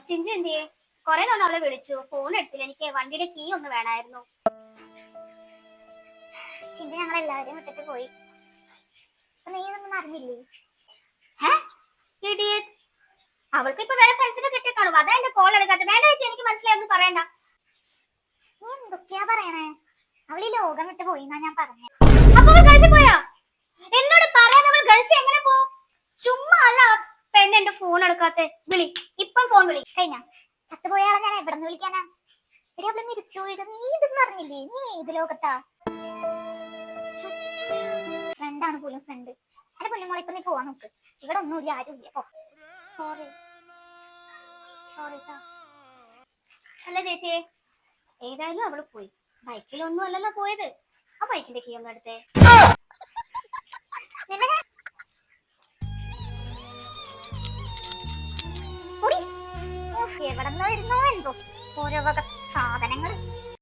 ചിഞ്ചു എന്തിയെ? കൊറേ തവണ അവളെ വിളിച്ചു, ഫോൺ എടുത്തില്ല. എനിക്ക് വണ്ടിയുടെ കീ ഒന്ന് വേണമായിരുന്നു. ചിഞ്ചു ഞങ്ങൾ എല്ലാവരും വിട്ടിട്ട് പോയി. നീ ഒന്നും അറിഞ്ഞില്ലേ? അവൾക്ക് ഇപ്പൊ വേറെ ഫ്രണ്ട്സിനെ കിട്ടി കാണും. അതാ എന്റെ കോൾ എടുക്കാത്ത. വേണ്ട ചേച്ചി, എനിക്ക് മനസ്സിലായി, ഒന്നും പറയണ്ട. നീ എന്തൊക്കെയാ പറയണേ? അവൾ ഈ ലോകം വിട്ട് പോയി എന്നാ ഞാൻ പറഞ്ഞേ. അപ്പൊ അവൾ ഗൾഫിൽ പോയോ? എന്നോട് പറയാതെ അവൾ ഗൾഫിൽ എങ്ങനെ പോകും? ചുമ്മാ അല്ല പെണ്ണ് എന്റെ ഫോൺ എടുക്കാത്ത. വിളി, ഇപ്പം ഫോൺ വിളി. കഴിഞ്ഞ ചത്തുപോയാളെ ഞാൻ എവിടെ നിന്ന് വിളിക്കാനാ? എടി അവള് മരിച്ചു പോയിട്ട് നീ ഇതൊന്നും അറിഞ്ഞില്ലേ? നീ ഏത് ലോകത്താ? ഫ്രണ്ടാണ് പോലും ഫ്രണ്ട്. അല്ല പൊന്നുമോളെ, ഇപ്പൊ നീ പോവാൻ നോക്ക്. ഇവിടെ ഒന്നുമില്ല, ആരും ഇല്ല. Sorry sorry. അല്ല ചേച്ചിയെ, ഏതായാലും അവള് പോയി. ബൈക്കിലൊന്നും അല്ലല്ലോ പോയത്. ആ ബൈക്കിന്റെ കീ ഒന്നും എടുത്തേ. എവിടെന്നോ ഇരുന്നോ എന്തോ ഓരോ വക